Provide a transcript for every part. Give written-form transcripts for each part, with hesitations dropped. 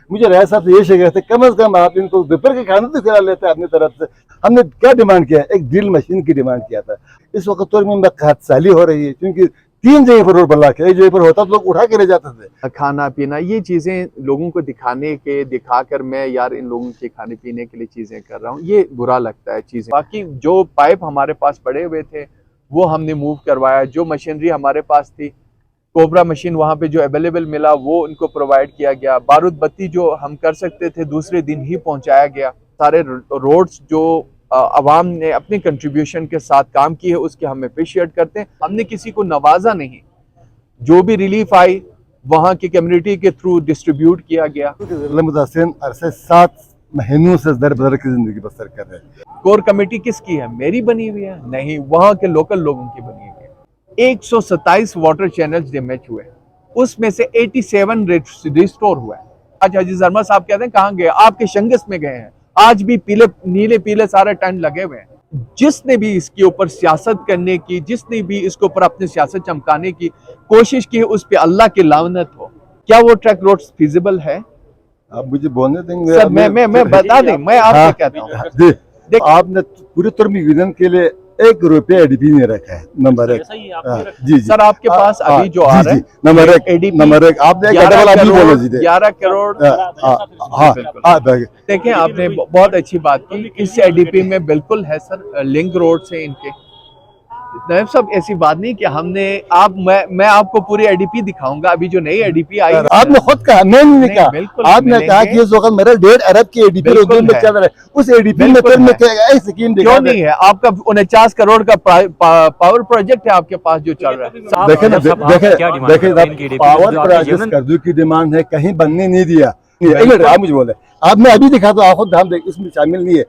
मुझे राय साहब से ये शिकायत है, कम से कम आप इनको दोपहर के खाने तो खिला लेते हैं अपनी तरफ से। हमने क्या डिमांड किया, एक ड्रिल मशीन की डिमांड किया था। इस वक्त तो में हादसाली हो रही है, क्योंकि 3 जगह पर रोड बना के, एक जगह पर होता तो लोग उठा के ले जाते थे। खाना पीना ये चीजें लोगों को दिखाकर मैं यार इन लोगों के खाने पीने के लिए चीजें कर रहा हूँ, ये बुरा लगता है चीजें। बाकी जो पाइप हमारे पास पड़े हुए थे वो हमने मूव करवाया, जो मशीनरी हमारे पास थी, कोबरा मशीन वहाँ पे जो अवेलेबल मिला वो उनको प्रोवाइड किया गया। बारूद बत्ती जो हम कर सकते थे दूसरे दिन ही पहुंचाया गया। सारे रोड्स जो अवाम ने अपने कंट्रीब्यूशन के साथ काम की है उसके हम अप्रिशिएट करते हैं। हमने किसी को नवाजा नहीं, जो भी रिलीफ आई वहाँ की कम्युनिटी के थ्रू डिस्ट्रीब्यूट किया गया। मुतासिर अरसे 7 महीनों से दर बदर की जिंदगी बसर कर रहे हैं। कोर कमेटी किसकी है? मेरी बनी हुई है? नहीं, वहाँ के लोकल लोगों की बनी हुई है। 127 वाटर चैनल्स डैमेज हुए, उसमें से 87 रिस्टोर हुआ है। आज हाजी जरमा साहब कहते हैं कहाँ गए? आपके शंगस में गए हैं। आज भी नीले पीले सारे टेंट लगे हुए हैं। जिसने भी इसके ऊपर सियासत करने की, जिसने भी इसके ऊपर अपनी सियासत चमकाने की कोशिश की, उस पे अल्लाह की लानत हो। क्या वो ट्रैक रोड फिजिबल है? आप मुझे बोलने देंगे सर? मैं बता दें, मैं आपसे कहता हूँ, आपने पूरे तुर्मी विजन के लिए 1 रुपया एडीपी नहीं रखा है। नंबर 1 जी सर आपके पास अभी जो आ रहा है नंबर 1 आपने 11 करोड़। देखें, आपने बहुत अच्छी बात की। इस एडीपी में बिल्कुल है सर, लिंक रोड से इनके नायब साहब, ऐसी बात नहीं कि हमने मैं आपको पूरी एडीपी दिखाऊंगा। अभी जो नई एडीपी आई, आपने खुद कहा, मैं नहीं कहा, आपने कहा कि इस वक्त मेरा 1.5 अरब की एडीपी में चल रहा है। उस एडीपी में स्कीम क्यों नहीं है? आपका 49 करोड़ का पावर प्रोजेक्ट है आपके पास जो चल रहा है। देखें पावर प्रोजेक्ट कर्जों की डिमांड है, कहीं बनने नहीं दिया। आप मुझे बोले, आप मैं अभी दिखा तो आप ध्यान दें, इसमें शामिल नहीं है।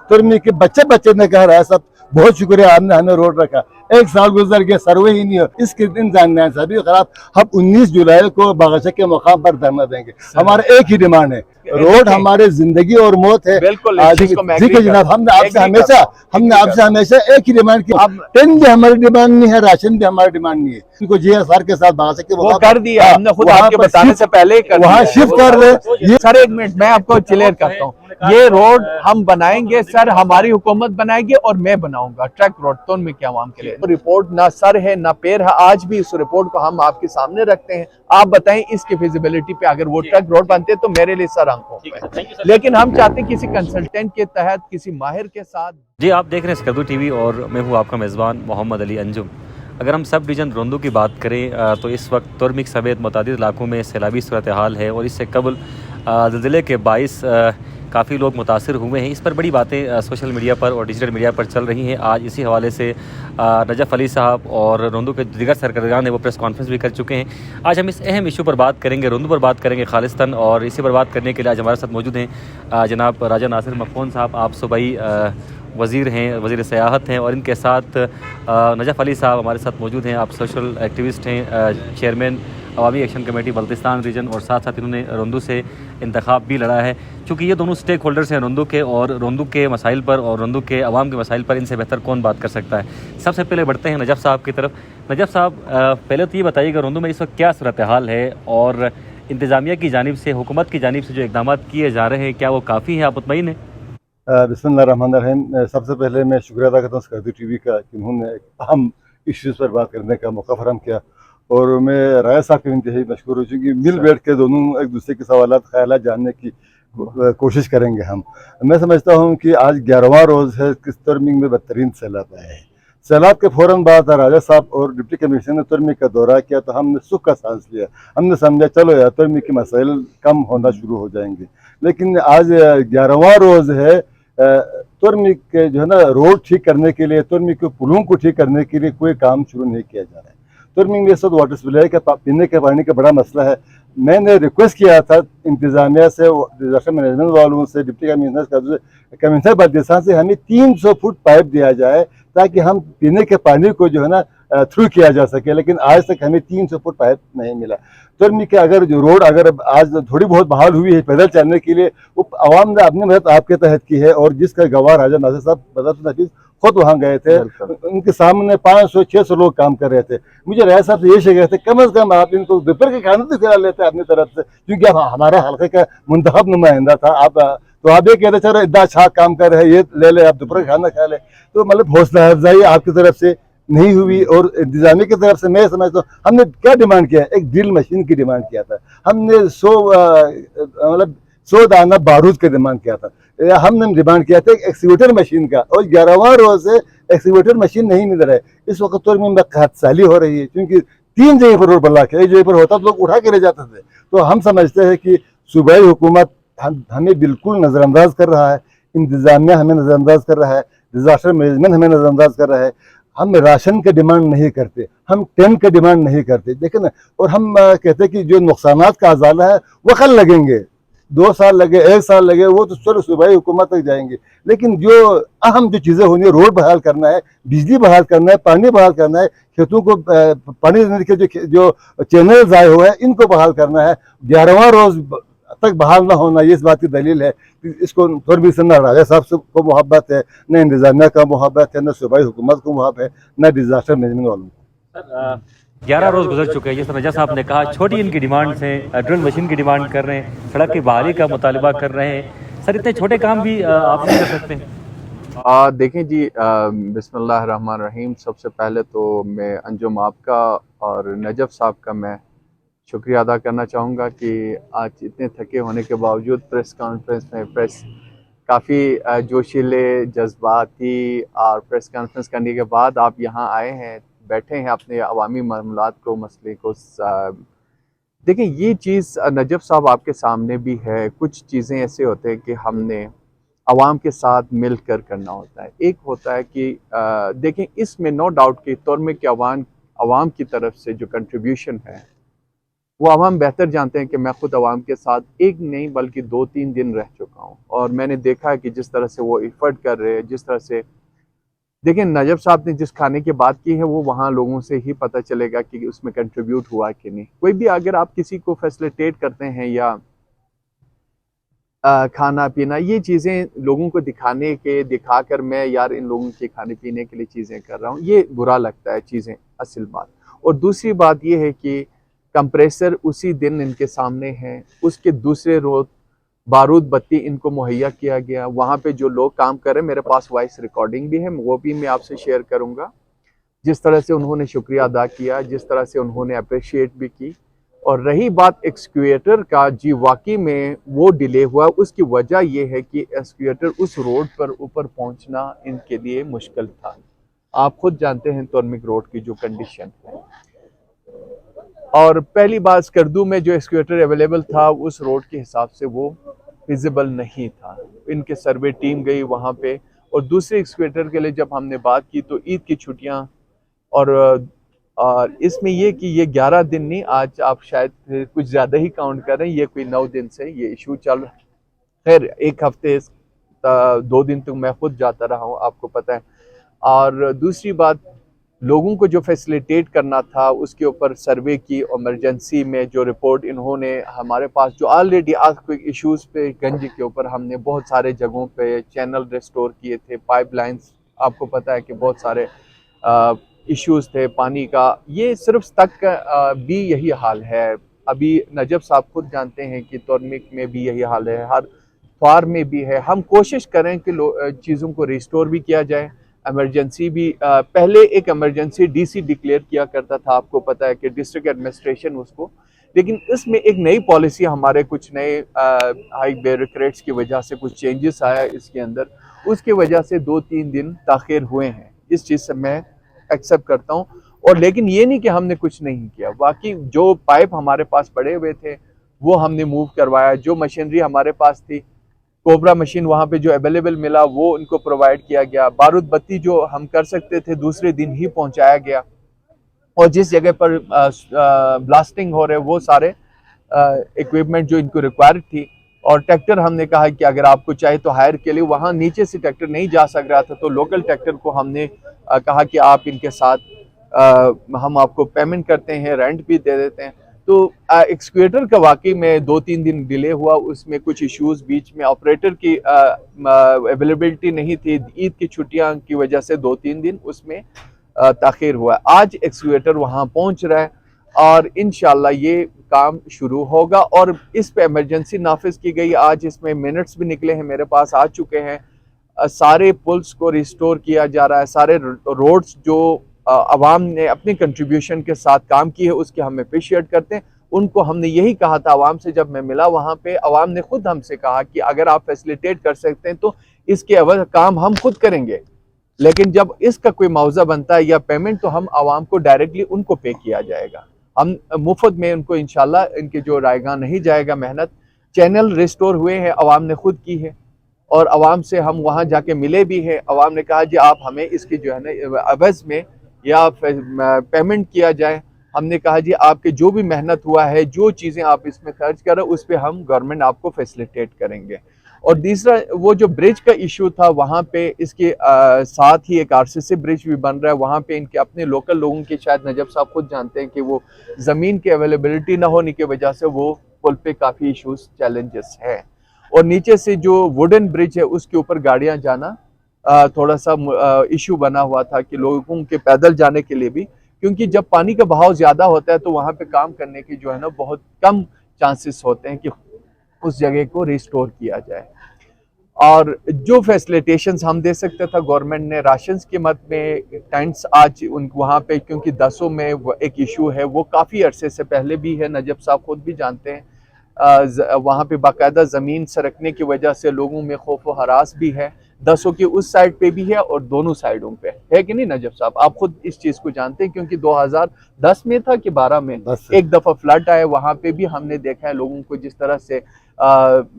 तुर्मी के बच्चे ने कह रहा है सब बहुत शुक्रिया, आपने हमें रोड रखा। 1 साल गुजर गया, सर्वे ही नहीं हो। इसके दिन जानना सभी खराब। हम 19 जुलाई को बागशा के मुकाम पर धरना देंगे। हमारा एक ही डिमांड है, रोड हमारे जिंदगी और मौत है। बिल्कुल जनाब, हमने आपसे हमेशा एक ही डिमांड की। टेन भी हमारी डिमांड नहीं है, राशन भी हमारी डिमांड नहीं है। उनको जीएसआर के साथ बागशा के वो कर दिया हमने, खुद आपके बताने से पहले वहाँ शिफ्ट कर रहे। सर 1 मिनट मैं आपको क्लियर करता हूँ, ये रोड हम बनाएंगे सर, हमारी हुकूमत बनाएगी और मैं बनाऊंगा ट्रैक रोड तो में क्या आवाम के लिए। तो रिपोर्ट ना सर है ना पैर है। आज भी इस रिपोर्ट को हम आपके सामने रखते हैं। आप बताएं इसकी फिजिबिलिटी पे अगर वो ट्रैक रोड बनते तो मेरे लिए सर आंखों पे, लेकिन हम चाहते हैं किसी कंसल्टेंट के तहत, किसी माहिर के साथ। जी, आप देख रहे हैं स्कर्दू टीवी और मैं हूँ आपका मेज़बान मोहम्मद अली अंजुम। अगर हम सब डिवीज़न रोंदू की बात करें तो इस वक्त तुर्मिक समेत मुतादिद इलाकों में सैलाबी सूरत हाल है और इससे कबल ज़िले के 22 काफ़ी लोग मुतासर हुए हैं। इस पर बड़ी बातें सोशल मीडिया पर और डिजिटल मीडिया पर चल रही हैं। आज इसी हवाले से नजफ़ अली साहब और रोंदू के दीगर सरकर्दारान ने वो प्रेस कॉन्फ्रेंस भी कर चुके हैं। आज हम इस अहम इशू पर बात करेंगे, रोंदू पर बात करेंगे खालिस्तान, और इसी पर बात करने के लिए आज हमारे साथ मौजूद हैं जनाब राजा नासिर मखफून साहब। आप सूबाई वज़ीर हैं, वज़ीर सियाहत हैं, और इनके साथ नजफ़ अली साहब हमारे साथ मौजूद हैं। आप सोशल एक्टिविस्ट हैं, चेयरमैन अवामी एक्शन कमेटी बल्तिस्तान रीजन, और साथ साथ इन्होंने रोंदू से इंतखाब भी लड़ा है। चूँकि ये दोनों स्टेक होल्डर्स हैं रोंदू के, और रोंदू के मसाइल पर और रोंदू के अवाम के मसाइल पर इनसे बेहतर कौन बात कर सकता है। सबसे पहले बढ़ते हैं नजफ़ साहब की तरफ। नजफ़ साहब, पहले तो ये बताइएगा रोंदू में इस वक्त क्या सूरत हाल है, और इंतज़ामिया की जानिब से, हुकूमत की जानिब से जो इक़दाम किए जा रहे हैं क्या वो काफ़ी हैं? आप मुतमईन हैं? बिस्मिल्लाहिर्रहमानिर्रहीम। सबसे पहले मैं शुक्रिया अदा करता हूँ स्कर्दू टीवी का कि उन्होंने अहम इश्यूज़ पर बात करने का मौका फराहम किया, और मैं राय साहब के इंतहाई मशहूर हूँ, चूँकि मिल बैठ के दोनों एक दूसरे के सवालात ख्यालात जानने की कोशिश करेंगे हम। मैं समझता हूँ कि आज 11वां रोज़ है कि तुर्मी में बदतरीन सैलाब आए हैं। सैलाब के फ़ौरन बाद राजा साहब और डिप्टी कमिश्नर ने तुर्मी का दौरा किया तो हमने सुख का सांस लिया। हमने समझा चलो यार तुर्मी के मसाइल कम होना शुरू हो जाएंगे। लेकिन आज 11वां रोज़ है। तुर्मी के जो है ना रोड ठीक करने के लिए, तुर्मी के पुलों को ठीक करने के लिए कोई काम शुरू नहीं किया जा रहा है। तुर्मी में इस वक्त वाटर सप्लाई का, पीने के पानी का बड़ा मसला है। मैंने रिक्वेस्ट किया था इंतज़ामिया से, डिजास्टर मैनेजमेंट वालों से, डिप्टी कमिश्नर बल्तिस्तान से, हमें 300 फुट पाइप दिया जाए ताकि हम पीने के पानी को जो है ना थ्रू किया जा सके। लेकिन आज तक हमें 300 फुट पाइप नहीं मिला। तुर्मी के अगर जो रोड अगर आज थोड़ी बहुत बहाल हुई है पैदल चलने के लिए, वो आवाम ने अपनी मदद आपके तहत की है, और जिसका गवाह राजा नासिर साहब बदर नफीस खुद वहाँ गए थे, उनके सामने 500-600 लोग काम कर रहे थे। मुझे राय साहब से ये शिकायत है, कम से कम आप इनको दोपहर के खाना तो खिला लेते अपनी तरफ से, क्योंकि आप हमारा हल्के का मुंतखब नुमाइंदा था। आप तो आप ये कहते चलो इतना अच्छा काम कर रहे हैं, ये ले ले, आप दोपहर का खाना खा ले। तो मतलब हौसला अफजाई आपकी तरफ से नहीं हुई। और इंतजामिया की तरफ से मैं समझता हूँ, हमने क्या डिमांड किया, एक ड्रिल मशीन की डिमांड किया था हमने, 100 दाना बारूद की डिमांड किया था। हमने डिमांड किया था एक एक्सीवेटर मशीन का, और 11वां रोज से एक्सीवेटर मशीन नहीं मिल रहा है। इस वक्त तो में खतसाली हो रही है, क्योंकि 3 जगह पर रोड ब्लॉक है, एक जगह पर होता तो लोग उठा के ले जाते थे। तो हम समझते हैं कि सूबाई हुकूमत हमें बिल्कुल नज़रअंदाज कर रहा है, इंतजामिया हमें नज़रअंदाज कर रहा है, डिजास्टर मैनेजमेंट हमें नज़रअंदाज कर रहा है। हम राशन का डिमांड नहीं करते, हम टेंट का डिमांड नहीं करते, देखें ना। और हम कहते हैं कि जो नुकसानात का अजाला है वो कल लगेंगे, 2 साल लगे, 1 साल लगे, वो तो चलो सूबाई हुकूमत तक जाएंगे। लेकिन जो अहम जो चीज़ें होनी है, रोड बहाल करना है, बिजली बहाल करना है, पानी बहाल करना है, खेतों को पानी देने के जो चैनल ज़ाय हुए हैं इनको बहाल करना है। 11वां रोज तक बहाल ना होना, ये इस बात की दलील है कि इसको थोड़ी से न राजा साहब से को मोहब्बत है, न इंतजामिया का मोहब्बत है, न सूबाई हुकूमत को मोहब्बत है, न डिजास्टर मैनेजमेंट वालों को। 11 रोज़ गुजर चुके हैं, जिस तरह साहब ने कहा, छोटी इनकी डिमांड्स हैं, ड्रिल मशीन की डिमांड कर रहे हैं, सड़क की बहाली का मुतालबा कर रहे हैं। सर इतने छोटे काम भी आप नहीं कर सकते? देखें जी, बिस्मिल्लाहिर्रहमानिर्रहीम। सबसे पहले तो मैं अंजुम आपका और नजफ साहब का मैं शुक्रिया अदा करना चाहूँगा कि आज इतने थके होने के बावजूद प्रेस कॉन्फ्रेंस में काफ़ी जोशीले, जज्बाती और प्रेस कॉन्फ्रेंस करने के बाद आप यहाँ आए हैं, बैठे हैं, अपने अवामी मामलात को, मसले को देखें। ये चीज़ नजफ साहब आपके सामने भी है। कुछ चीज़ें ऐसे होते हैं कि हमने आवाम के साथ मिलकर करना होता है। एक होता है कि देखें, इसमें नो डाउट कि तौर के अवाम की तरफ से जो कंट्रीब्यूशन है वो अवाम बेहतर जानते हैं कि मैं खुद अवाम के साथ एक नहीं बल्कि 2-3 दिन रह चुका हूँ, और मैंने देखा है कि जिस तरह से वो एफर्ट कर रहे हैं, जिस तरह से देखें नजफ साहब ने जिस खाने की बात की है वो वहाँ लोगों से ही पता चलेगा कि उसमें कंट्रीब्यूट हुआ कि नहीं। कोई भी अगर आप किसी को फैसिलिटेट करते हैं या खाना पीना, ये चीज़ें लोगों को दिखाकर मैं यार इन लोगों के खाने पीने के लिए चीज़ें कर रहा हूँ, ये बुरा लगता है चीज़ें, असल बात। और दूसरी बात ये है कि कंप्रेसर उसी दिन इनके सामने है, उसके दूसरे रोज बारूद बत्ती इनको मुहैया किया गया। वहाँ पे जो लोग काम कर रहे हैं, मेरे पास वॉइस रिकॉर्डिंग भी है, वो भी मैं आपसे शेयर करूँगा। जिस तरह से उन्होंने शुक्रिया अदा किया, जिस तरह से उन्होंने अप्रिशिएट भी की। और रही बात एक्सक्यूएटर का, जी वाकई में वो डिले हुआ, उसकी वजह ये है कि एक्सक्यूएटर उस रोड पर ऊपर पहुँचना इनके लिए मुश्किल था। आप खुद जानते हैं तोरमिक रोड की जो कंडीशन है। और पहली बात, स्कर्दू में जो एक्सक्यूएटर अवेलेबल था उस रोड के हिसाब से वो विजिबल नहीं था। इनके सर्वे टीम गई वहाँ पे, और दूसरे एक्सक्यूएटर के लिए जब हमने बात की तो ईद की छुट्टियाँ, और इसमें ये कि ये 11 दिन नहीं, आज आप शायद कुछ ज़्यादा ही काउंट कर रहे हैं, ये कोई 9 दिन से ये इशू चल रहा है। खैर 1 हफ्ते 2 दिन तक मैं खुद जाता रहा हूँ, आपको पता है। और दूसरी बात, लोगों को जो फैसिलिटेट करना था उसके ऊपर सर्वे की, इमरजेंसी में जो रिपोर्ट इन्होंने हमारे पास जो ऑलरेडी आज इश्यूज़ पे गंज के ऊपर हमने बहुत सारे जगहों पे चैनल रिस्टोर किए थे, पाइपलाइंस, आपको पता है कि बहुत सारे इश्यूज़ थे पानी का। ये सिर्फ तक भी यही हाल है। अभी नजफ साहब खुद जानते हैं कि तोरमिक में भी यही हाल है, हर फार में भी है। हम कोशिश करें कि चीज़ों को रिस्टोर भी किया जाए। इमरजेंसी भी पहले एक इमरजेंसी डीसी डिक्लेयर किया करता था, आपको पता है कि डिस्ट्रिक्ट एडमिनिस्ट्रेशन उसको, लेकिन इसमें एक नई पॉलिसी, हमारे कुछ नए हाई ब्यूरोक्रेट्स की वजह से कुछ चेंजेस आया इसके अंदर, उसकी वजह से 2-3 दिन ताख़िर हुए हैं। इस चीज़ से मैं एक्सेप्ट करता हूँ। और लेकिन ये नहीं कि हमने कुछ नहीं किया, बाकी जो पाइप हमारे पास पड़े हुए थे वो हमने मूव करवाया, जो मशीनरी हमारे पास थी, कोबरा मशीन वहाँ पे जो अवेलेबल मिला वो उनको प्रोवाइड किया गया। बारूद बत्ती जो हम कर सकते थे दूसरे दिन ही पहुँचाया गया, और जिस जगह पर ब्लास्टिंग हो रहे वो सारे इक्विपमेंट जो इनको रिक्वायर्ड थी, और ट्रैक्टर हमने कहा कि अगर आपको चाहिए तो हायर के लिए, वहाँ नीचे से ट्रैक्टर नहीं जा सक रहा था तो लोकल ट्रैक्टर को हमने कहा कि आप इनके साथ हम आपको पेमेंट करते हैं, रेंट भी दे देते हैं। तो एक्सक्यूटर का वाकई में 2-3 दिन डिले हुआ, उसमें कुछ इश्यूज बीच में ऑपरेटर की अवेलेबिलिटी नहीं थी, ईद की छुट्टियां की वजह से 2-3 दिन उसमें ताखिर हुआ। आज एक्सक्यूटर वहां पहुंच रहा है और इंशाल्लाह ये काम शुरू होगा और इस पे इमरजेंसी नाफिज की गई। आज इसमें मिनट्स भी निकले हैं, मेरे पास आ चुके हैं। सारे पुल्स को रिस्टोर किया जा रहा है, सारे रोड्स जो अवाम ने अपनी कंट्रीब्यूशन के साथ काम की है उसके हम अप्रिशिएट करते हैं। उनको हमने यही कहा था अवाम से, जब मैं मिला वहाँ पे अवाम ने खुद हमसे कहा कि अगर आप फैसिलिटेट कर सकते हैं तो इसके अवध काम हम खुद करेंगे, लेकिन जब इसका कोई मुआवजा बनता है या पेमेंट तो हम आवाम को डायरेक्टली उनको पे किया जाएगा। हम मुफ्त में उनको इंशाल्लाह इनके जो रायगा नहीं जाएगा मेहनत। चैनल रिस्टोर हुए हैं, अवाम ने खुद की है और अवाम से हम वहाँ जाके मिले भी हैं। अवाम ने कहा जी आप हमें इसकी जो है ना अवज़ में या पेमेंट किया जाए। हमने कहा जी आपके जो भी मेहनत हुआ है, जो चीज़ें आप इसमें खर्च कर रहे हो उस पर हम गवर्नमेंट आपको फैसिलिटेट करेंगे। और दूसरा वो जो ब्रिज का इशू था वहाँ पे इसके साथ ही एक आरसीसी ब्रिज भी बन रहा है। वहाँ पे इनके अपने लोकल लोगों के, शायद नजब साहब खुद जानते हैं कि वो ज़मीन की अवेलेबिलिटी ना होने की वजह से वो पुल पे काफ़ी इशूज चैलेंजेस हैं। और नीचे से जो वुडन ब्रिज है उसके ऊपर गाड़ियाँ जाना थोड़ा सा इशू बना हुआ था कि लोगों के पैदल जाने के लिए भी, क्योंकि जब पानी का बहाव ज़्यादा होता है तो वहाँ पे काम करने की जो है ना बहुत कम चांसेस होते हैं कि उस जगह को रिस्टोर किया जाए। और जो फैसिलिटेशंस हम दे सकते था गवर्नमेंट ने, राशन की मद में टेंट्स आज उन वहाँ पे, क्योंकि 10 में एक इशू है वो काफ़ी अरसे से पहले भी है, नजब साहब खुद भी जानते हैं। वहाँ पे बाकायदा ज़मीन सरकने की वजह से लोगों में खौफ व हरास भी है। 10 की उस साइड पे भी है और दोनों साइडों पे है कि नहीं नजब साहब, आप खुद इस चीज़ को जानते हैं क्योंकि 2010 में था कि 12 में एक दफ़ा फ्लड आया, वहाँ पे भी हमने देखा है लोगों को जिस तरह से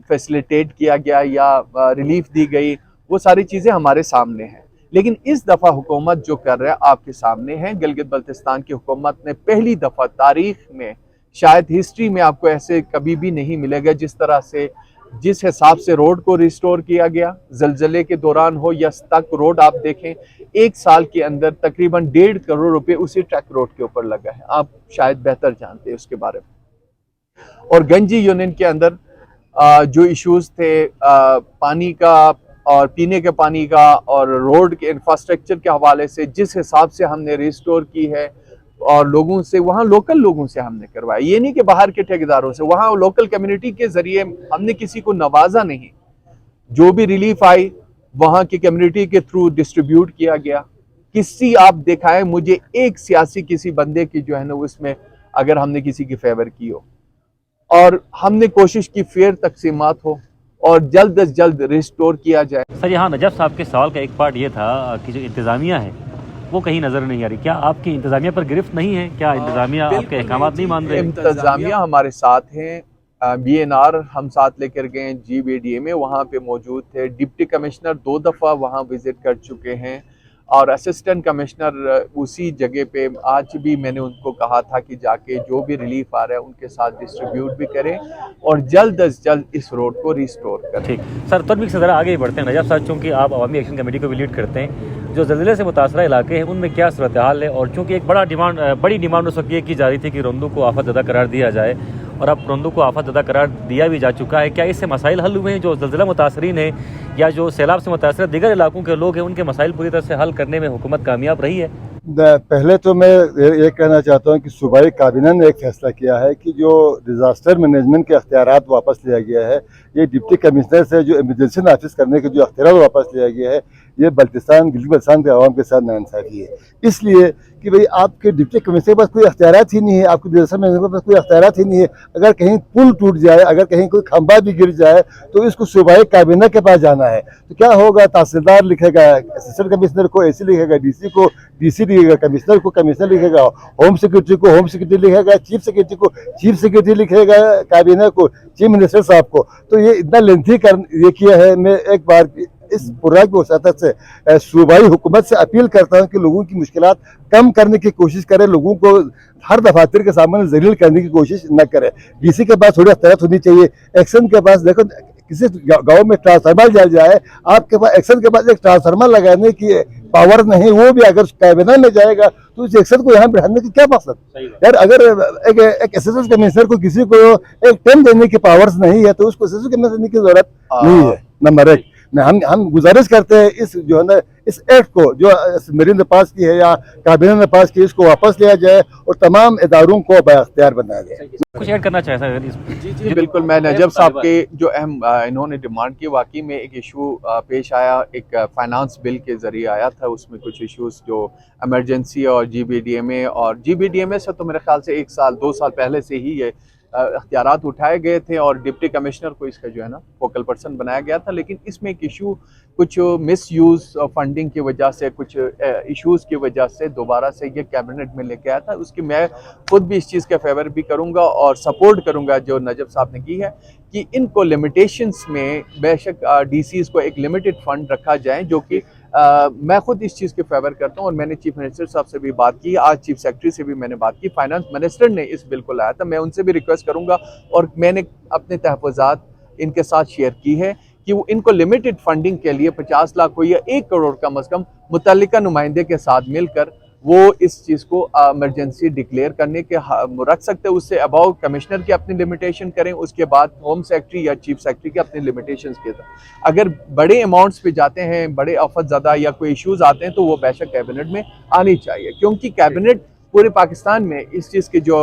फैसिलिटेट किया गया या रिलीफ दी गई, वो सारी चीज़ें हमारे सामने हैं। लेकिन इस दफ़ा हुकूमत जो कर रहा है आपके सामने है। गिलगित बल्तिस्तान की हुकूमत ने पहली दफ़ा तारीख में, शायद हिस्ट्री में आपको ऐसे कभी भी नहीं मिलेगा, जिस तरह से जिस हिसाब से रोड को रिस्टोर किया गया, ज़लज़ले के दौरान हो या तक रोड आप देखें, 1 साल के अंदर तकरीबन 1.5 करोड़ रुपए उसी ट्रैक रोड के ऊपर लगा है। आप शायद बेहतर जानते हैं उसके बारे में। और गंजी यूनियन के अंदर जो इश्यूज थे पानी का और पीने के पानी का और रोड के इंफ्रास्ट्रक्चर के हवाले से, जिस हिसाब से हमने रिस्टोर की है और लोगों से, वहाँ लोकल लोगों से हमने करवाया, ये नहीं कि बाहर के ठेकेदारों से, वहाँ लोकल कम्युनिटी के जरिए हमने किसी को नवाजा नहीं। जो भी रिलीफ आई वहाँ की कम्युनिटी के थ्रू डिस्ट्रीब्यूट किया गया। किसी आप दिखाएं मुझे एक सियासी किसी बंदे की जो है ना उसमें अगर हमने किसी की फेवर की हो, और हमने कोशिश की फेयर तकसीमात हो और जल्द अज जल्द रिस्टोर किया जाए। सर यहाँ नजब साहब के सवाल का एक पार्ट ये था कि जो इंतज़ामिया है वो कहीं नज़र नहीं आ रही, क्या आपकी इंतज़ामिया पर गिरफ्त नहीं है? क्या इंतज़ामिया आपके अहकामात नहीं मान रहे? इंतज़ामिया हमारे साथ हैं, BNR हम साथ लेकर गए, GBDA में वहाँ पे मौजूद थे। डिप्टी कमिश्नर 2 दफ़ा वहाँ विजिट कर चुके हैं और असिस्टेंट कमिश्नर उसी जगह पे, आज भी मैंने उनको कहा था कि जाके जो भी रिलीफ आ रहा है उनके साथ डिस्ट्रीब्यूट भी करें और जल्द अज जल्द इस रोड को रिस्टोर करें। ठीक सर, तौर से ज़रा आगे बढ़ते हैं नजब साहब, चूँकि आप अवामी एक्शन कमेटी को भी लीड करते हैं, जो ज़लज़ले से मुतासरा इलाके हैं उनमें क्या सूरत हाल है? और चूँकि एक बड़ी डिमांड उस वक्त ये की जा रही थी कि रोंदू को आफत ज़दा करार दिया जाए और अब रोंदू को आफत ज़दा करार दिया भी जा चुका है, क्या इससे मसाइल हल हुए हैं? जो ज़लज़ला मुतासरीन है या जो सैलाब से मुतासर दीगर इलाकों के लोग हैं उनके मसाइल पूरी तरह से हल करने में हुकूमत कामयाब रही है? पहले तो मैं ये कहना चाहता हूँ कि सूबाई काबीना ने एक फैसला किया है कि जो डिज़ास्टर मैनेजमेंट के अख्तियारात वापस लिया गया है, ये डिप्टी कमिश्नर से जो इमरजेंसी नाफिज करने के जो अख्तियार वापस लिया गया है, ये गिलगित बल्तिस्तान के अवाम के साथ नाइंसाफ़ी है। इसलिए कि भाई आपके डिप्टी कमिश्नर के पास कोई अख्तियारात ही नहीं है, आपके डिज़ास्टर मैनेजमेंट के पास कोई अख्तियारात ही नहीं है। अगर कहीं पुल टूट जाए, अगर कहीं कोई खंबा भी गिर जाए तो इसको सूबाई काबीना के पास जाना है। तो क्या होगा, तहसीलदार लिखेगा असिस्टेंट कमिश्नर को AC लिखेगा, DC को DC लिखेगा, कमिश्नर को कमिश्नर लिखेगा, होम सेक्रेटरी को होम सेक्रेटरी लिखेगा, चीफ सेक्रेटरी को चीफ सेक्रेटरी लिखेगा, काबीना को चीफ मिनिस्टर साहब को। तो ये इतना लेंथी ये किया है। मैं एक बार इस प्रोग्राम की वसात से सूबाई हुकूमत से अपील करता हूँ कि लोगों की मुश्किलात कम करने की कोशिश करें, लोगों को हर दफातर के सामने जलील करने की कोशिश न करें। DC के पास थोड़ी अख्तियारत होनी चाहिए। एक्शन के पास देखो, किसी गांव में ट्रांसफार्मर जल जाए, आपके पास एक्शन के पास एक ट्रांसफार्मर लगाने की पावर नहीं, वो भी अगर कैबिनेट में जाएगा तो उस एक्सर को यहाँ बैठाने की क्या मकसद यार। अगर एक असिस्टेंट कमिश्नर को किसी को एक टेम देने की पावर्स नहीं है तो उसको असिस्टेंट कमिश्नर देने की जरूरत नहीं है। नंबर एक, हम गुजारिश करते हैं इस जो है ना इस एक्ट को जो मरीन ने पास की है या कैबिनेट ने पास की, इसको वापस लिया जाए और तमाम इदारों को बाख्तियार बनाया जाए। कुछ ऐड करना चाहता है इसमें? जी बिल्कुल, मैं नजब साहब के जो अहम इन्होंने डिमांड की, वाकई में एक इशू पेश आया, एक फाइनेंस बिल के जरिए आया था, उसमें कुछ इश्यूज जो इमरजेंसी और जीबीडीएमए से तो मेरे ख्याल से 1-2 साल पहले से ही ये अख्तियारात उठाए गए थे और डिप्टी कमिश्नर को इसका जो है ना फोकल पर्सन बनाया गया था। लेकिन इसमें एक इशू कुछ मिस यूज़ फंडिंग की वजह से, कुछ इश्यूज़ की वजह से दोबारा से ये कैबिनेट में लेके आया था। उसकी मैं खुद भी इस चीज़ के फेवर भी करूंगा और सपोर्ट करूंगा जो नजब साहब ने की है कि इनको लिमिटेशंस में बेशक डीसीज़ को एक लिमिटेड फंड रखा जाए, जो कि मैं खुद इस चीज़ के फेवर करता हूँ और मैंने चीफ मिनिस्टर साहब से भी बात की, आज चीफ सेक्रेटरी से भी मैंने बात की, फाइनेंस मिनिस्टर ने इस बिल को लाया था, मैं उनसे भी रिक्वेस्ट करूँगा और मैंने अपने तहफ़्फ़ुज़ात इनके साथ शेयर की है कि वो इनको लिमिटेड फंडिंग के लिए 50 लाख हो या 1 करोड़ कम अज़ कम मुतल्लिका नुमाइंदे के साथ मिलकर वो इस चीज़ को इमरजेंसी डिक्लेयर करने के रख सकते हैं। उससे अबाउ कमिश्नर की अपनी लिमिटेशन करें, उसके बाद होम सेक्रेटरी या चीफ सेक्रेटरी की अपनी लिमिटेशंस के साथ। अगर बड़े अमाउंट्स पे जाते हैं, बड़े आफत ज़्यादा या कोई इश्यूज आते हैं तो वो बेशक कैबिनेट में आनी चाहिए, क्योंकि कैबिनेट पूरे पाकिस्तान में इस चीज़ की जो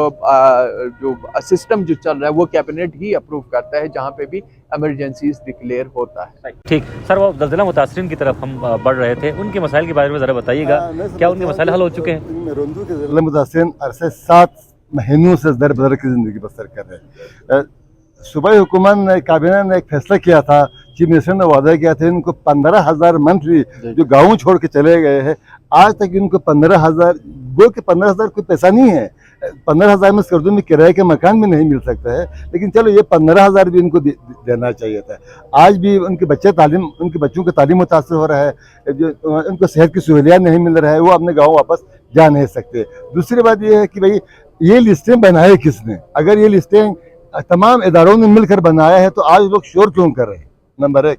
सिस्टम जो चल रहा है वो कैबिनेट ही अप्रूव करता है जहाँ पे भी इमरजेंसीज डिक्लेयर होता है। ठीक सर, वो ज़लज़ला मुतासरीन की तरफ हम बढ़ रहे थे, उनके मसाइल के बारे में ज़रा बताइएगा, क्या उनके मसाइल हल हो चुके हैं? रोंदू के ज़लज़ला मुतासरीन अरसे 7 महीनों से दर बदर की ज़िंदगी बसर कर रहे हैं। सूबाई हुकूमत ने, काबीना ने एक फैसला किया था, चीफ मिनिस्टर ने वादा किया था इनको 15,000 मंत्री जो गाँव छोड़ के चले गए हैं, आज तक इनको 15,000 गो के 15,000 कोई पैसा नहीं है। 15,000 में सर्दों में किराए के मकान भी नहीं मिल सकता है, लेकिन चलो ये 15,000 भी इनको देना चाहिए था। आज भी उनके बच्चों का तालीम मुतासर हो रहा है, जो उनको सेहत की सहूलियात नहीं मिल रहा है, वो अपने गाँव वापस जा नहीं सकते। दूसरी बात ये है कि भाई ये लिस्टें बनाए किसने? अगर ये लिस्टें तमाम इदारों ने मिलकर बनाया है तो आज लोग शोर क्यों कर रहे हैं? नंबर एक,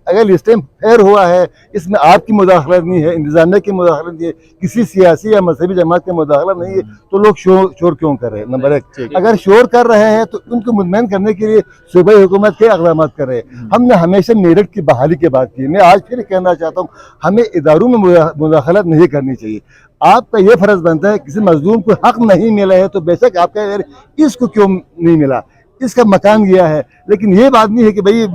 अगर लिस्टें फेयर हुआ है, इसमें आपकी मुदाखलत नहीं है, इंतजामिया की मुदाखलत नहीं है, किसी सियासी या मजहबी जमात की मुदाखलत नहीं है, तो लोग शोर क्यों कर रहे हैं? नंबर एक, अगर शोर कर रहे हैं तो उनको मुतमईन करने के लिए सूबाई हुकूमत के इक़दाम कर रहे हैं। हमने हमेशा मेरठ की बहाली की बात की, मैं आज फिर कहना चाहता हूँ, हमें इदारों में मुदाखलत नहीं करनी चाहिए। आपका ये फर्ज बनता है, किसी मजलूम को हक नहीं मिला है तो बेशक आपका यार इसको क्यों नहीं मिला, इसका मकान गया है, लेकिन ये बात नहीं है कि भाई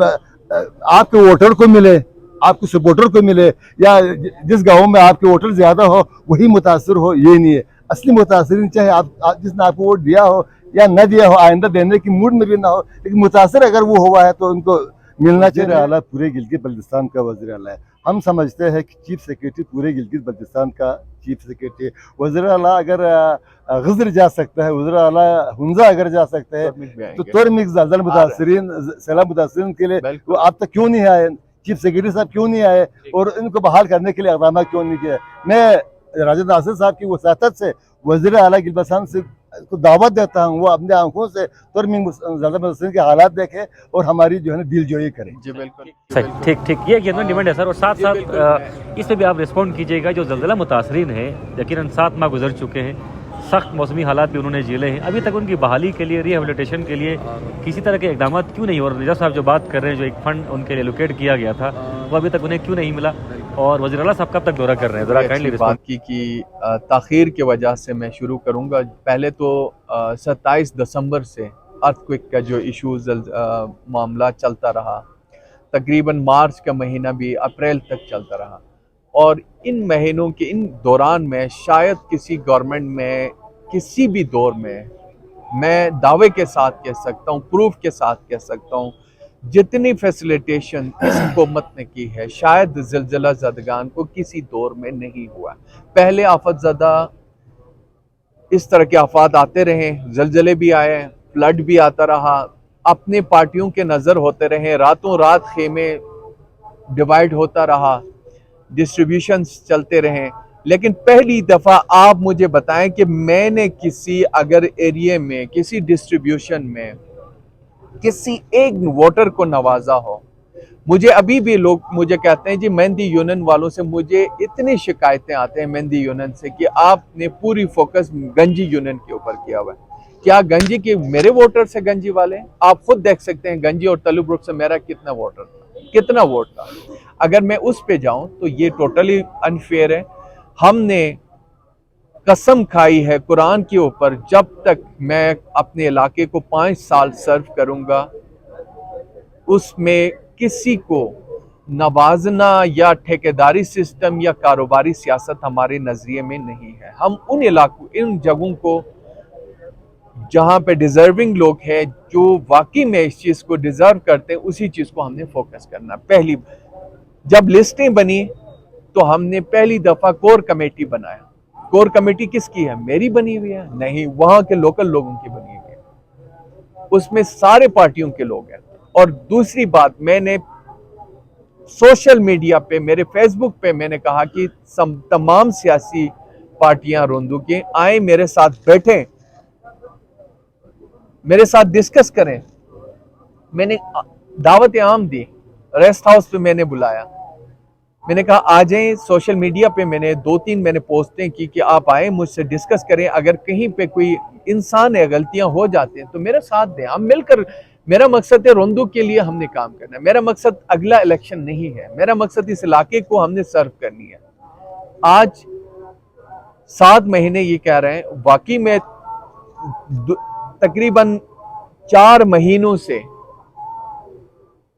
आपके वोटर को मिले, आपके सपोर्टर को मिले, या जिस गांव में आपके वोटर ज्यादा हो वही मुतासर हो, ये नहीं है। असली मुतासरीन चाहे आप जिसने आपको वोट दिया हो या न दिया हो, आइंदा देने की मूड में भी ना हो, लेकिन मुतासर अगर वो हुआ है तो उनको मिलना चाहिए। आला पूरे गिलगित बल्तिस्तान का वज़ीर आला है। हम समझते हैं कि चीफ सेक्रेटरी पूरे गिलगित बल्तिस्तान का चीफ सेक्रेटरी, वज़ीर आला अगर गज़र जा सकता है, वज़ीर आला हुंजा अगर जा सकते हैं तो तुरमिक ज़लज़ला मुतासरीन, सैलाब मुतासरीन के लिए वो आप तक क्यों नहीं आए? चीफ सेक्रेटरी साहब क्यों नहीं आए और इनको बहाल करने के लिए इक़दाम क्यों नहीं किया? मैं राजा नासिर साहब की वसातत से वज़ीर आला गिलबसान से को दावत देता हूँ, वो अपने आंखों से तुरमिक ज़लज़ला मुतासरीन के हालात देखें और हमारी जो है ना दिल जोई करें। जी बिल्कुल ठीक ठीक, ये जेन्युइन डिमांड है सर। और साथ साथ इस पर भी आप रिस्पॉन्ड कीजिएगा, जो ज़लज़ला मुतासरीन है यकीनन 7 माह गुजर चुके हैं, सख्त मौसमी हालात भी उन्होंने झेले हैं, अभी तक उनकी बहाली के लिए, रिहेबिलिटेशन के लिए किसी तरह के इकदाम क्यों नहीं हो रहे? निजाम साहब जो बात कर रहे हैं, जो एक फ़ंड उनके लिए एलोकेट किया गया था वो अभी तक उन्हें क्यों नहीं मिला? और वज़ीर आला साहब कब तक दौरा कर रहे हैं? ज़रा काइंडली बात की ताख़ीर की वजह से मैं शुरू करूँगा। पहले तो 27 दिसंबर से अर्थक्वेक का जो इशूज़ मामला चलता रहा, तकरीबन मार्च का महीना भी अप्रैल तक चलता रहा, और इन महीनों के इन दौरान में शायद किसी गवर्नमेंट में किसी भी दौर में, मैं दावे के साथ कह सकता हूँ, प्रूफ के साथ कह सकता हूँ, जितनी फैसिलिटेशन इस हुकूमत ने की है शायद ज़लज़ला ज़दगान को किसी दौर में नहीं हुआ। पहले आफत ज़दा इस तरह के आफात आते रहे, ज़लज़ले भी आए, फ्लड भी आता रहा, अपने पार्टियों के नज़र होते रहे, रातों रात खेमे डिवाइड होता रहा, डिस्ट्रीब्यूशंस चलते रहे, लेकिन पहली दफ़ा आप मुझे बताएं कि मैंने किसी अगर एरिया में, किसी डिस्ट्रीब्यूशन में किसी एक वोटर को नवाजा हो, मुझे अभी भी लोग मुझे कहते हैं जी मेहंदी यूनियन वालों से मुझे इतनी शिकायतें आते हैं मेहंदी यूनियन से कि आपने पूरी फोकस गंजी यूनियन के ऊपर किया हुआ है। क्या गंजी के मेरे वोटर से गंजी वाले हैं? आप खुद देख सकते हैं गंजी और तलुब्रुक से मेरा कितना वोटर था, कितना वोट था। अगर मैं उस पे जाऊं तो ये टोटली अनफेयर है। हमने कसम खाई है कुरान के ऊपर, जब तक मैं अपने इलाके को 5 साल सर्व करूंगा उसमें किसी को नवाजना या ठेकेदारी सिस्टम या कारोबारी सियासत हमारे नजरिए में नहीं है। हम उन इलाकों, इन जगहों को जहां पे डिजर्विंग लोग हैं, जो वाकई में इस चीज को डिजर्व करते हैं, उसी चीज को हमने फोकस करना। पहली जब लिस्टें बनी तो हमने पहली दफा कोर कमेटी बनाया। कोर कमेटी किसकी है? मेरी बनी हुई है? नहीं, वहां के लोकल लोगों की बनी हुई है, उसमें सारे पार्टियों के लोग हैं। और दूसरी बात, मैंने सोशल मीडिया पे, मेरे फेसबुक पे मैंने कहा कि तमाम सियासी पार्टियां रोंदू के आए, मेरे साथ बैठें, मेरे साथ डिस्कस करें। मैंने दावत आम दी, रेस्ट हाउस पे मैंने बुलाया, मैंने कहा आ जाएं। सोशल मीडिया पे मैंने 2-3 मैंने पोस्टें की कि आप आए, मुझसे डिस्कस करें। अगर कहीं पे कोई इंसान है, गलतियां हो जाती हैं तो मेरा साथ दें, हम मिलकर। मेरा मकसद है रोंदू के लिए हमने काम करना है। मेरा मकसद अगला इलेक्शन नहीं है, मेरा मकसद इस इलाके को हमने सर्व करनी है। आज 7 महीने ये कह रहे हैं, वाकई में तकरीबन 4 महीनों से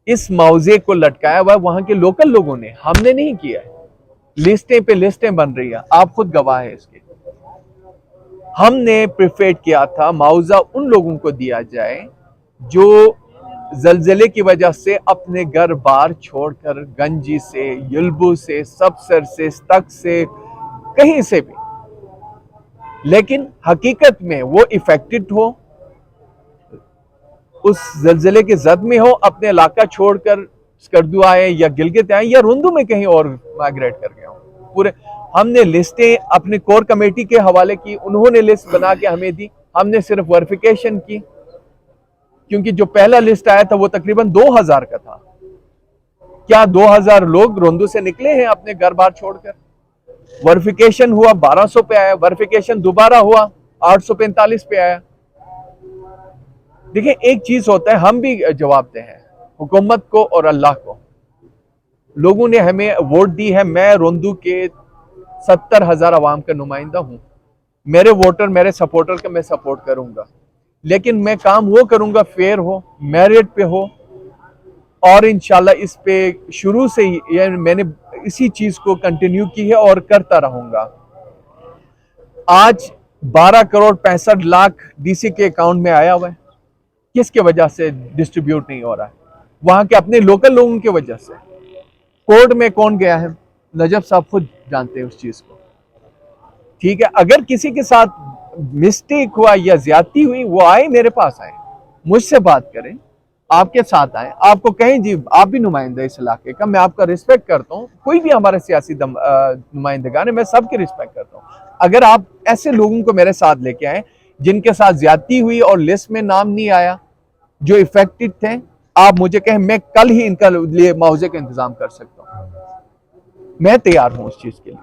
इस मौजे को लटकाया हुआ वहां के लोकल लोगों ने, हमने नहीं किया है। लिस्टें पे लिस्टें बन रही है, आप खुद गवाह है इसके। हमने प्रिफेर किया था मुआवजा उन लोगों को दिया जाए जो जलजले की वजह से अपने घर बार छोड़कर, गंजी से, युल्बू से, सबसर से, तक से, कहीं से भी, लेकिन हकीकत में वो इफेक्टेड हो, उस जलजले के जद में हो, अपने इलाका छोड़कर स्कर्दू आए या गिलगित आए या रुंदू में कहीं और माइग्रेट कर गए हो। पूरे हमने लिस्टें अपनी कोर कमेटी के हवाले की, उन्होंने लिस्ट बना के हमें दी, हमने सिर्फ वेरिफिकेशन की, क्योंकि जो पहला लिस्ट आया था वो तकरीबन 2000 का था। क्या 2000 लोग रोंदू से निकले हैं अपने घर बार छोड़कर? वेरिफिकेशन हुआ 1200 पे आया, वेरिफिकेशन दोबारा हुआ 845 पे आया। देखिए, एक चीज होता है, हम भी जवाबदेह हैं हुकूमत को और अल्लाह को। लोगों ने हमें वोट दी है, मैं रोंदू के 70,000 अवाम का नुमाइंदा हूं। मेरे वोटर, मेरे सपोर्टर का मैं सपोर्ट करूंगा, लेकिन मैं काम वो करूंगा फेयर हो, मेरिट पे हो। और इंशाल्लाह इस पे शुरू से ही मैंने इसी चीज को कंटिन्यू की है और करता रहूंगा। आज 12 करोड़ 65 लाख डीसी के अकाउंट में आया हुआ है। किसके वजह से डिस्ट्रीब्यूट नहीं हो रहा है? वहां के अपने लोकल लोगों की वजह से। कोर्ट में कौन गया है? नजब साहब खुद जानते हैं उस चीज को। ठीक है, अगर किसी के साथ मिस्टेक हुआ या ज्यादती हुई, वो आए, मेरे पास आए, मुझसे बात करें, आपके साथ आए, आपको कहें जी आप भी नुमाइंदा इस इलाके का, मैं आपका रिस्पेक्ट करता हूँ। कोई भी हमारे सियासी नुमाइंदगान है, मैं सबकी रिस्पेक्ट करता हूँ। अगर आप ऐसे लोगों को मेरे साथ लेके आए जिनके साथ ज्यादती हुई और लिस्ट में नाम नहीं आया, जो इफेक्टेड थे, आप मुझे कहें, मैं कल ही इनका लिए मुआवजे का इंतजाम कर सकता हूं, मैं तैयार हूं उस चीज के लिए।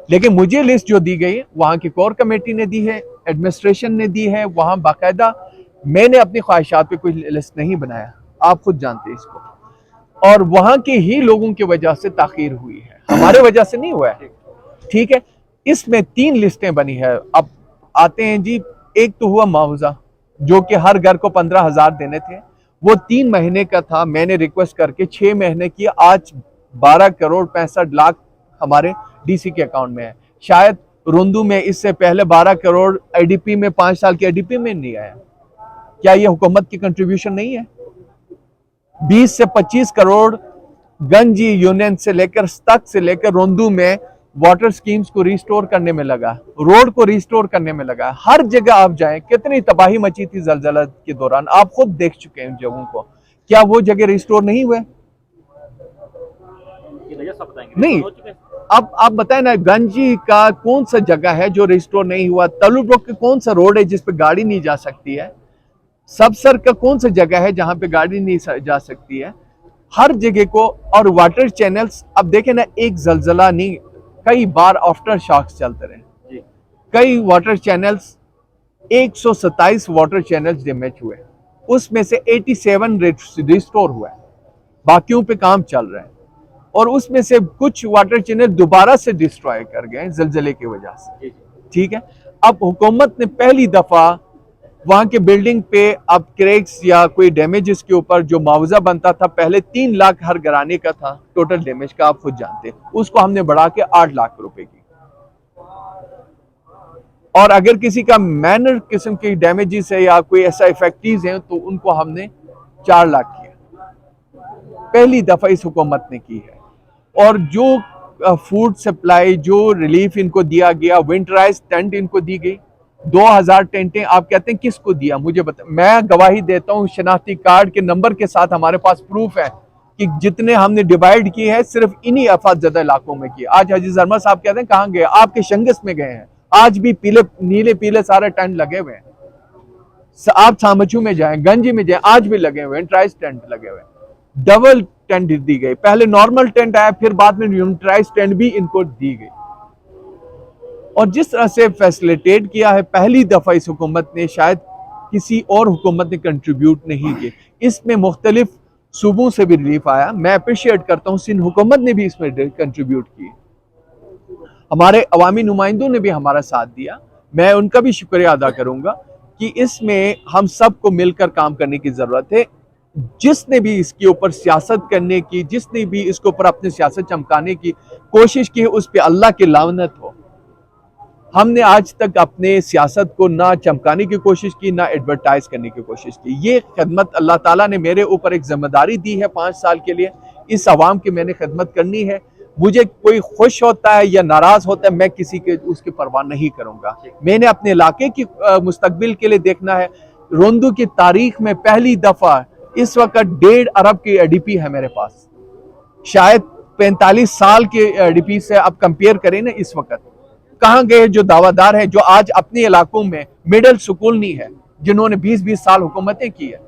लेकिन मुझे लिस्ट जो दी गई, वहां की कोर कमेटी ने दी है, एडमिनिस्ट्रेशन ने दी है, वहां बाकायदा मैंने अपनी ख्वाहिशात पे कोई लिस्ट नहीं बनाया, आप खुद जानते हैं इसको। और वहां के ही लोगों की वजह से ताखीर हुई है, हमारे वजह से नहीं हुआ है। ठीक है, इसमें 3 लिस्टें बनी है। अब आते हैं जी, एक तो हुआ मुआवजा जो कि हर घर को 15,000 देने थे, वो 3 महीने का था। मैंने रिक्वेस्ट करके 6 महीने की, आज 12 करोड़ 65 लाख हमारे डीसी के अकाउंट में है। शायद रोंदू में इससे पहले 12 करोड़ आईडीपी में, 5 साल की आईडीपी में नहीं आया। क्या ये हुकूमत की कंट्रीब्यूशन नहीं है? 20 से 25 करोड़ गंजी यूनियन से लेकर, तक से लेकर रोंदू में वाटर स्कीम्स को रिस्टोर करने में लगा, रोड को रिस्टोर करने में लगा। हर जगह आप जाएं, कितनी तबाही मची थी जलजला के दौरान, आप खुद देख चुके हैं उन जगहों को। क्या वो जगह रिस्टोर नहीं हुए? नहीं। अब आप बताएं ना, गंजी का कौन सा जगह है जो रिस्टोर नहीं हुआ? तलुब्रुक का कौन सा रोड है जिस पे गाड़ी नहीं जा सकती है? सबसर का कौन सा जगह है जहां पे गाड़ी नहीं जा सकती है? हर जगह को। और वाटर चैनल्स अब देखें ना, एक जलजला नहीं, कई बार आफ्टर शॉक्स चलते रहे, कई water channels 127 water channels damage हुए, उसमें से 87 रिस्टोर हुआ है, बाकियों पे काम चल रहा है। और उसमें से कुछ वाटर चैनल दोबारा से डिस्ट्रॉय कर गए जलजले की वजह से। ठीक है, अब हुकूमत ने पहली दफा वहां के बिल्डिंग पे अब क्रैक्स या कोई डैमेजेस के ऊपर जो मुआवजा बनता था, पहले 3 लाख हर घराने का था टोटल डैमेज का, आप खुद जानते हैं, उसको हमने बढ़ा के 8 लाख रुपए की। और अगर किसी का मैनर किस्म की डैमेजेस है या कोई ऐसा इफेक्टिव है तो उनको हमने 4 लाख किया, पहली दफा इस हुकूमत ने की है। और जो फूड सप्लाई, जो रिलीफ इनको दिया गया, विंटराइज टेंट इनको दी गई, 2000 टेंटें। आप कहते हैं किसको दिया, मुझे बता, मैं गवाही देता हूं शनाख्ती कार्ड के नंबर के साथ, हमारे पास प्रूफ है कि जितने हमने डिवाइड किए हैं सिर्फ इन्हीं अफातजदा इलाकों में किए। आज हाजी जरमल साहब कहते हैं कहां गए, आपके शंगस में गए हैं, आज भी पीले नीले पीले सारे टेंट लगे हुए हैं। आप सामचू में जाएं, गंजी में जाएं, आज भी लगे हुए हैं, ट्राइस टेंट लगे हुए हैं। डबल टेंट दी गई, पहले नॉर्मल टेंट आया, फिर बाद में यूनिटाइज टेंट भी इनको दी गई। और जिस तरह से फैसिलिटेट किया है, पहली दफा इस हुकूमत ने, शायद किसी और हुकूमत ने कंट्रीब्यूट नहीं किया। इसमें मुख्तलिफ सूबों से भी रिलीफ आया, मैं अप्रिशिएट करता हूँ, सिंध हुकूमत ने भी इसमें कंट्रीब्यूट की, हमारे अवामी नुमाइंदों ने भी हमारा साथ दिया, मैं उनका भी शुक्रिया अदा करूंगा कि इसमें हम सबको मिलकर काम करने की जरूरत है। जिसने भी इसके ऊपर सियासत करने की, जिसने भी इसके ऊपर अपनी सियासत चमकाने की कोशिश की है, उस पर अल्लाह की लानत हो। हमने आज तक अपने सियासत को ना चमकाने की कोशिश की, ना एडवर्टाइज करने की कोशिश की। ये खिदमत अल्लाह ताला ने मेरे ऊपर एक जिम्मेदारी दी है 5 साल के लिए, इस अवाम की मैंने खिदमत करनी है। मुझे कोई खुश होता है या नाराज होता है, मैं किसी के उसकी परवाह नहीं करूंगा। मैंने अपने इलाके की मुस्तकबिल के लिए देखना है। रोंदू की तारीख में पहली दफा इस वक्त 1.5 अरब की एडीपी है मेरे पास, शायद 45 साल के एडीपी से आप कंपेयर करें ना, इस वक्त कहां गए जो दावादार हैं, जो आज अपने इलाकों में मिडिल स्कूल नहीं है, जिन्होंने 20-20 साल हुकूमतें की है।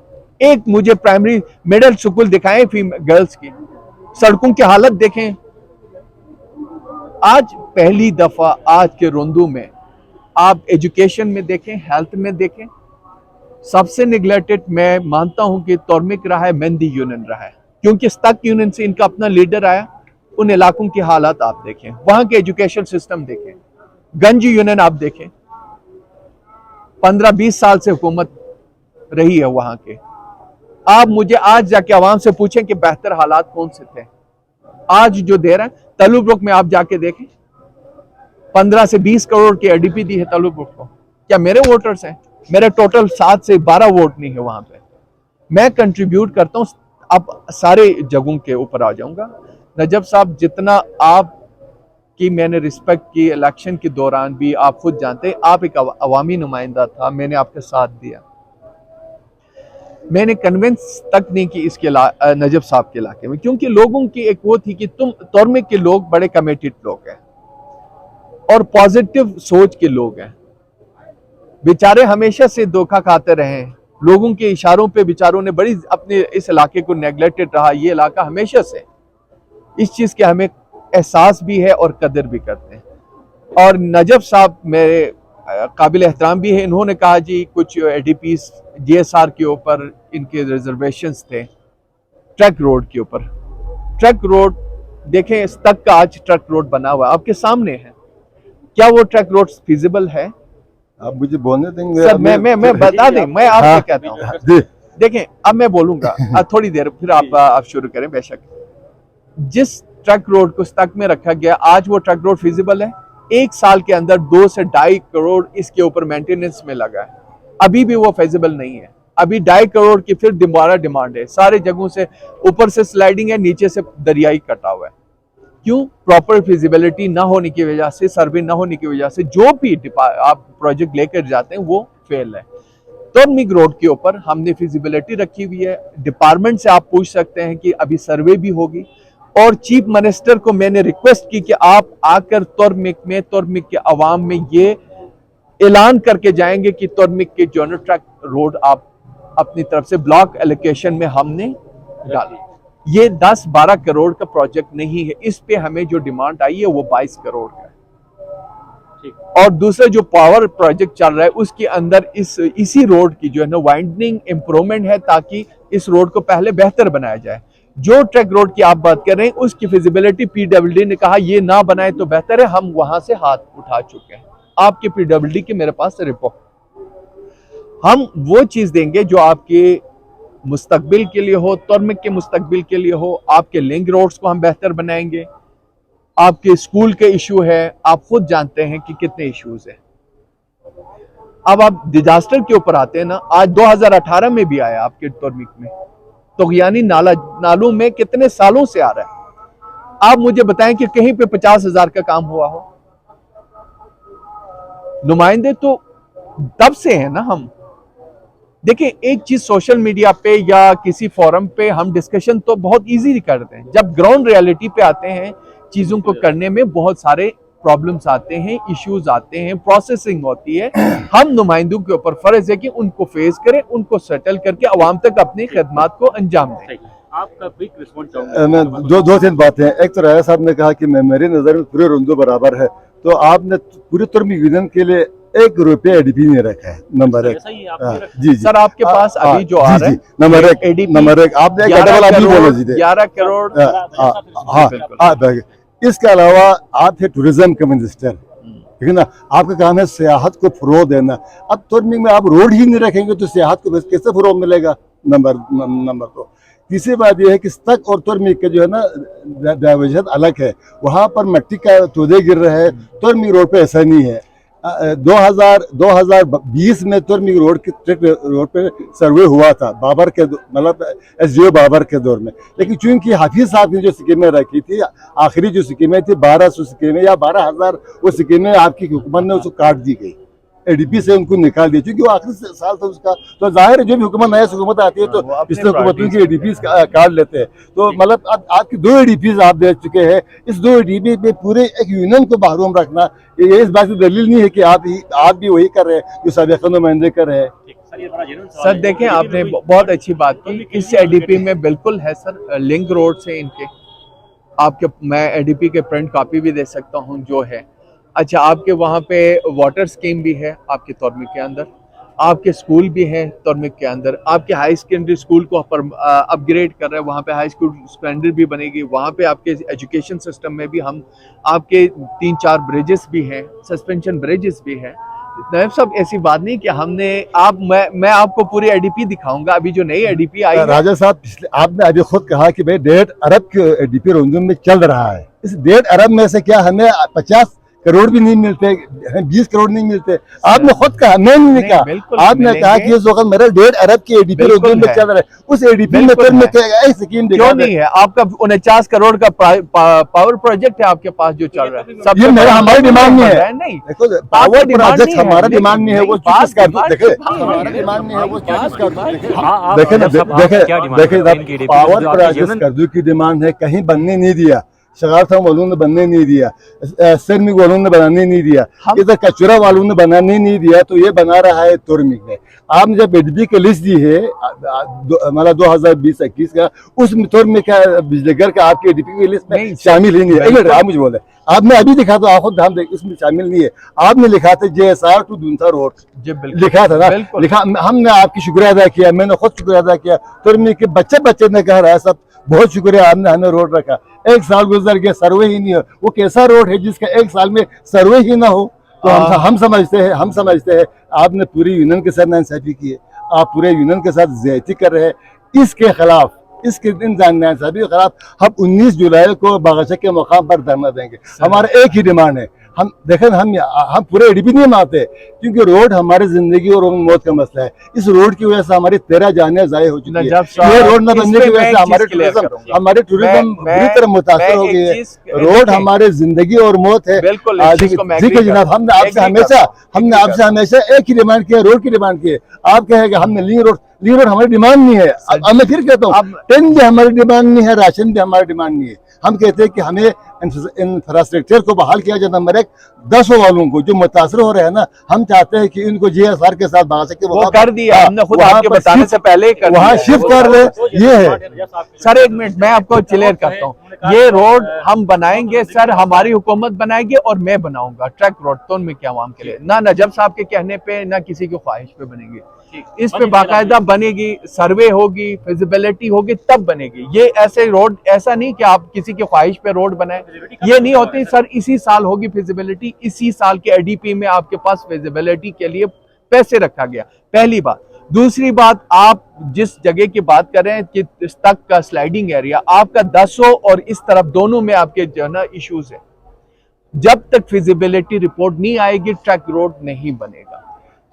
एक मुझे प्राइमरी मिडिल स्कूल दिखाएं गर्ल्स की, सड़कों की हालत देखें। आज पहली दफा आज के रोंदू में आप एजुकेशन में देखें, हेल्थ में देखें, सबसे निगलेक्टेड मैं मानता हूं कि तोरमिक रहा है, मेहंदी यूनियन रहा है, क्योंकि तक यूनियन से इनका अपना लीडर आया। उन इलाकों की हालात आप देखें, वहां के एजुकेशन सिस्टम देखें, गंजी यूनियन आप देखें, 15-20 साल से हुकूमत रही है वहां के। आप मुझे आज जाके आवाम से पूछें कि बेहतर हालात कौन से थे, आज जो दे रहे हैं। तलुब्रुक में आप जाके देखें, 15 से 20 करोड़ की एडीपी दी है तलुब्रुक को। क्या मेरे वोटर्स हैं? मेरे टोटल 7 से 12 वोट नहीं है वहां पे। मैं कंट्रीब्यूट करता हूं, अब सारे जगहों के ऊपर आ जाऊंगा। नजब साहब, जितना आप की मैंने रिस्पेक्ट की इलेक्शन के दौरान भी, आप खुद जानते हैं, आप एक अवामी नुमाइंदा था, मैंने आपके साथ दिया। मैंने कन्विंस तक नहीं की इसके नजब साहब के इलाके में, क्योंकि लोगों की एक वो थी कि तुम तोरमिक के लोग बड़े कमिटेड लोग हैं और पॉजिटिव सोच के लोग हैं। बेचारे हमेशा से धोखा खाते रहे, लोगों के इशारों पे बेचारों ने बड़ी अपने इस इलाके को नेग्लेक्टेड रहा। ये इलाका हमेशा से इस चीज के हमें एहसास भी है और कदर भी करते हैं। और नजब साहब मेरे काबिल एहतराम भी है, इन्होंने कहा जी कुछ एडीपी जीएसआर के ऊपर इनके रिजर्वेशंस थे, ट्रक रोड के ऊपर। ट्रक रोड देखें, इस तक का आज ट्रक रोड बना हुआ आपके सामने है, क्या वो ट्रक रोड फिजिबल है? आप मुझे बोलने देंगे सर, मैं बता दें, मैं आपसे कहता हूँ। देखें, अब मैं बोलूंगा थोड़ी देर, फिर आप शुरू करें। बेशक जिस ट्रक रोड को तक में रखा गया, आज वो ट्रक रोड फिजिबल है? 1 साल के अंदर 2 से 2.5 करोड़ इसके ऊपर मेंटेनेंस में लगा है, अभी भी वो फिजिबल नहीं है। अभी 2.5 करोड़ की फिर दोबारा डिमांड है, सारे जगहों से ऊपर से स्लाइडिंग है, नीचे से दरियाई कटा हुआ है। क्यों? प्रॉपर फिजिबिलिटी ना होने की वजह से, सर्वे ना होने की वजह से जो भी आप प्रोजेक्ट लेकर जाते हैं वो फेल है। तोरमिक रोड के ऊपर हमने फिजिबिलिटी रखी हुई है, डिपार्टमेंट से आप पूछ सकते हैं कि अभी सर्वे भी होगी। और चीफ मिनिस्टर को मैंने रिक्वेस्ट की कि आप आकर तोरमिक के अवाम में ये ऐलान करके जाएंगे कि तोरमिक के जॉनर ट्रक रोड आप अपनी तरफ से ब्लॉक एलोकेशन में हमने डाली। ये 10-12 करोड़ का प्रोजेक्ट नहीं है। इस पे हमें जो डिमांड आई है वो 22 करोड़ का है। और दूसरा जो पावर प्रोजेक्ट चल रहा है उसके अंदर इसी रोड की जो है ना वाइंडनिंग इंप्रूवमेंट है, ताकि इस रोड को पहले बेहतर बनाया जाए। जो ट्रैक रोड की आप बात कर रहे हैं उसकी फिजिबिलिटी पीडब्ल्यूडी ने कहा ये ना बनाए तो बेहतर है, हम वहां से हाथ उठा चुके हैं। आपके पीडब्ल्यूडी के मेरे पास रिपोर्ट, हम वो चीज देंगे जो आपके मुस्तकबिल के लिए हो, तुर्मिक के मुस्तकबिल के लिए हो। आपके लिंक रोड्स को हम बेहतर बनाएंगे। आपके स्कूल के इशू है, आप खुद जानते हैं कि कितने इश्यूज हैं। अब आप डिजास्टर के ऊपर आते हैं ना, आज 2018 में भी आया आपके तुर्मिक में, तो यानी नालों में कितने सालों से आ रहा है। आप मुझे बताएं कि कहीं पे 50,000 का काम हुआ हो। नुमाइंदे तो तब से है ना हम। देखिए, एक चीज सोशल मीडिया पे या किसी फोरम पे हम डिस्कशन तो बहुत इजीली करते हैं, जब ग्राउंड रियलिटी पे आते हैं चीजों को करने में बहुत सारे प्रॉब्लम्स आते हैं, इश्यूज आते हैं, प्रोसेसिंग होती है। हम नुमाइंदों के ऊपर फर्ज है कि उनको फेस करें, उनको सेटल करके अवाम तक अपनी खिदमत को अंजाम दें। आपका क्विक रिस्पॉन्स चाहूंगा। मैं दो तीन बातें हैं। एक तो राजा साहब ने कहा कि मेरी नज़र में पूरे रोंदो बराबर है, तो आपने पूरे तुर्मी यूनियन के लिए 1 रुपया एडीपी नहीं रखा है। नंबर 1। जी जी सर, आपके पास अभी जो आ रहा है नंबर 1 आपने 11 करोड़। हाँ, इसके अलावा आप है टूरिज्म के मिनिस्टर, ठीक है ना। आपका काम है सियाहत को फरोग देना। अब तुर्मी में आप रोड ही नहीं रखेंगे तो सियाहत को कैसे फरोग मिलेगा। नंबर 2। तीसरी बात यह है कि तक और तुर्मी के जो है ना डाइवर्जन अलग है, वहाँ पर मिट्टी का तोदे गिर रहे हैं। तुर्मी रोड पे ऐसा नहीं है। 2020 में तुर्मी रोड पे सर्वे हुआ था बाबर के, मतलब एसडीओ बाबर के दौर में, लेकिन चूंकि हाफिज साहब ने जो स्कीमें रखी थी, आखिरी जो स्कीमें थी 1200 स्कीमें या 12,000 वो स्कीमें आपकी हुकूमत ने उसको काट दी गई, एडीपी से उनको निकाल दिया, क्योंकि वो आखिरी साल था उसका। तो जाहिर है जो भी हुकूमत नया हुकूमत आती है तो पिछले हुकूमतों की एडीपी काट लेते हैं। तो मतलब अब आपकी 2 एडीपी आप दे चुके हैं। इस 2 एडीपी पे पूरे एक यूनियन को महरूम रखना, ये इस बात की दलील नहीं है कि आप भी वही कर रहे हैं जो साबिक़ा नुमाइंदे कर रहे हैं। सर देखें, आपने बहुत अच्छी बात की। इस एडीपी में बिल्कुल है सर, लिंक रोड से इनके आपके, मैं एडीपी के प्रिंट कॉपी भी दे सकता हूं जो है। अच्छा, आपके वहाँ पे वाटर स्कीम भी है आपके तुर्मिक के अंदर, आपके स्कूल भी है तुर्मिक के अंदर, आपके हाई सेकेंडरी स्कूल को अपग्रेड कर रहे हैं, वहाँ पे हाई स्कूल स्टैंडर्ड भी बनेगी। वहाँ पे आपके एजुकेशन सिस्टम में भी हम आपके 3-4 ब्रिजेस भी हैं, सस्पेंशन ब्रिजेस भी हैं। नायब साहब, ऐसी बात नहीं कि हमने मैं आपको पूरी एडीपी दिखाऊंगा। अभी जो नई एडीपी आई है राजा साहब, आपने अभी खुद कहा कि भाई 1.5 अरब के एडीपी रोंदो में चल रहा है। इस 1.5 अरब में से क्या हमें 50 करोड़ भी नहीं मिलते, 20 करोड़ नहीं मिलते? आपने खुद कहा, मैं नहीं कहा, आपने कहा कि इस वक्त मेरा 1.5 अरब की एडीपी रोंदो में चल रहा है। उस एडीपी में फिर मैं स्कीम क्यों नहीं है? आपका 49 करोड़ का पावर प्रोजेक्ट है आपके पास जो चल रहा है। सब ये मेरा हमारी डिमांड नहीं है। नहीं, देखो, पावर प्रोजेक्ट हमारा डिमांड नहीं है, वो चूज कर दो। देखे, हमारा डिमांड नहीं है, वो चूज कर दो। देखे, पावर प्रोजेक्ट कर्जू की डिमांड है, कहीं बनने नहीं दिया। शगारथा वालों ने बनने नहीं दिया, सिरमिक वालों ने बनाने नहीं दिया, इधर कचरा वालों ने बनाने नहीं दिया, तो ये बना रहा है तुर्मिक में। आपने जब एडीपी की लिस्ट दी है मतलब 2020-21 का, उस तुर्मिक का बिजलीघर का आपकी एडीपी की लिस्ट में शामिल ही नहीं है। आप मुझे बोले, आपने अभी लिखा था, आप ध्यान दें, इसमें शामिल नहीं है। आपने लिखा था JSR टू दूनसा रोड लिखा था ना, लिखा। हमने आपकी शुक्रिया अदा किया, मैंने खुद शुक्रिया अदा किया। तुर्मिक के बच्चे ने कह रहा है सब बहुत शुक्रिया, आपने हमें रोड रखा। 1 साल गुजर गया, सर्वे ही नहीं हो। वो कैसा रोड है जिसका 1 साल में सर्वे ही ना हो? तो हम समझते हैं आपने पूरी यूनियन के साथ नाइंसाफी की है, आप पूरे यूनियन के साथ ज्यादती कर रहे हैं। इसके खिलाफ, इसके नाइंसाफी के खिलाफ हम 19 जुलाई को बागशा के मुकाम पर धरना देंगे। हमारा एक ही डिमांड है, हम देखें, हम पूरे एडीपी नहीं मानते, क्योंकि रोड हमारी जिंदगी और मौत का मसला है। इस रोड की वजह से हमारी 13 जानें ज़ाया हो चुकी है। ये रोड न बनने की वजह से हमारे टूरिज्म बुरी तरह मुतासर हो गई है। रोड हमारी जिंदगी और मौत है। ठीक है जनाब, हमने आपसे हमेशा एक ही डिमांड की है, रोड की डिमांड की है। आप कहेंगे हमने लिंक रोड लेकिन रोड हमारी डिमांड नहीं है। अब मैं फिर कहता हूँ, टेंट भी हमारी डिमांड नहीं है, राशन भी हमारी डिमांड नहीं है। हम कहते हैं कि हमें इंफ्रास्ट्रक्चर को बहाल किया जाए। नंबर एक, 10 वालों को जो मुतासर हो रहे हैं ना, हम चाहते हैं कि इनको GSR के साथ बना सके। वो कर दिया हमने, खुद आपके बताने से पहले ही कर दिया। वहाँ शिफ्ट कर ले। ये है सर, एक मिनट मैं आपको क्लियर करता हूँ। ये रोड हम बनाएंगे सर, हमारी हुकूमत बनाएगी और मैं बनाऊंगा ट्रैक रोड तो में क्या आवाम के लिए, ना नजब साहब के कहने पे ना किसी की ख्वाहिश पे बनेगी। इस पे बाकायदा बनेगी, सर्वे होगी, फिजिबिलिटी होगी, तब बनेगी। ये ऐसे रोड, ऐसा नहीं कि आप किसी की ख्वाहिश पे रोड बनाए, ये नहीं होती सर। इसी साल होगी फिजिबिलिटी, इसी साल के ADP में आपके पास फिजिबिलिटी के लिए पैसे रखा गया, पहली बात। दूसरी बात, आप जिस जगह की बात कर रहे हैं कि इस तक का स्लाइडिंग एरिया आपका 10 और इस तरफ दोनों में आपके जो है ना इश्यूज है। जब तक फिजिबिलिटी रिपोर्ट नहीं आएगी ट्रैक रोड नहीं बनेगा।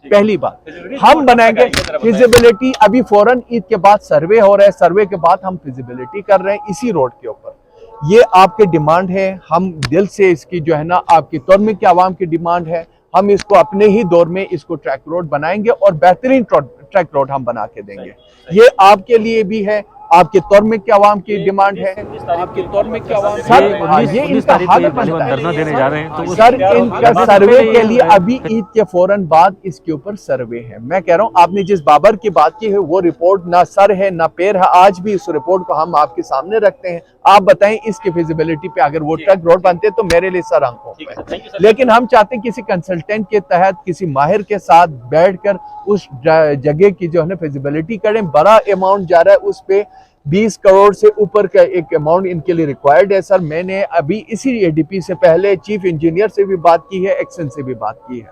पहली बात हम बनाएंगे फिजिबिलिटी, अभी फौरन ईद के बाद सर्वे हो रहा है, सर्वे के बाद हम फिजिबिलिटी कर रहे हैं इसी रोड के ऊपर। ये आपके डिमांड है, हम दिल से इसकी जो है ना आपकी तौर की आवाम की डिमांड है। हम इसको अपने ही दौर में इसको ट्रैक रोड बनाएंगे और बेहतरीन ट्रैक रोड हम बना के देंगे। ये आपके लिए भी है, आपके तौर की आवाम की डिमांड है, आपके तौर की आवाम। सर ये इनका हक बनता है। धरना देने जा रहे हैं तो सर इनका सर्वे के लिए अभी ईद के फौरन बाद इसके ऊपर सर्वे है। मैं कह रहा हूँ आपने जिस बाबर की बात की है वो रिपोर्ट ना सर है ना पैर है। आज भी इस रिपोर्ट को हम आपके सामने रखते हैं। आप बताएं इसकी फिजिबिलिटी पे अगर वो ट्रक रोड बनते तो मेरे लिए सर आंखों पे। लेकिन हम चाहते हैं किसी कंसल्टेंट के तहत किसी माहिर के साथ बैठकर उस जगह की जो है ना फिजिबिलिटी करें। बड़ा अमाउंट जा रहा है, उस पे 20 करोड़ से ऊपर का एक अमाउंट इनके लिए रिक्वायर्ड है। सर मैंने अभी इसी ADP से पहले चीफ इंजीनियर से भी बात की है, एक्शन से भी बात की है।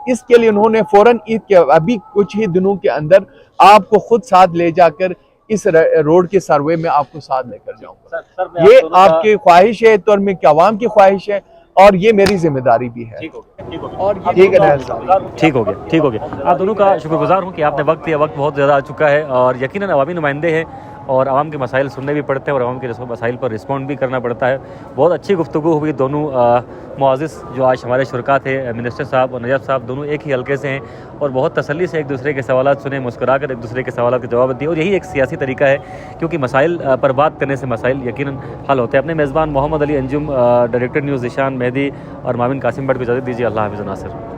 इसके लिए उन्होंने फौरन ईद के अभी कुछ ही दिनों के अंदर आपको खुद साथ ले जाकर इस रोड के सर्वे में आपको साथ लेकर जाऊंगा। ये आपकी ख्वाहिश है, तो में आवाम की ख्वाहिश है और ये मेरी जिम्मेदारी भी है। और ठीक है ठीक हो गया। आप दोनों का शुक्रगुजार हूँ कि आपने वक्त दिया। वक्त बहुत ज़्यादा आ चुका है और यकीनन अवामी नुमाइंदे हैं और आवाम के मसाइल सुनने भी पड़ते हैं और आवाम के मसाइल पर रिस्पॉन्ड भी करना पड़ता है। बहुत अच्छी गुफ्तगू हुई। दोनों मुआज़िज़ जो आज हमारे शुरका थे, मिनिस्टर साहब और नजब साहब, दोनों एक ही हल्के से हैं और बहुत तसल्ली से एक दूसरे के सवालात सुने, मुस्कुरा कर एक दूसरे के सवालात के जवाब दिए। और यही एक सियासी तरीका है, क्योंकि मसाइल पर बात करने से मसाइल यकीनन हल होते हैं। अपने मेज़बान मोहम्मद अली अंजुम, डायरेक्टर न्यूज़ ज़ीशान मेहदी और माविन कासिम भट्ट को इजाज़त दीजिए। अल्लाह हाफ़िज़ नासिर।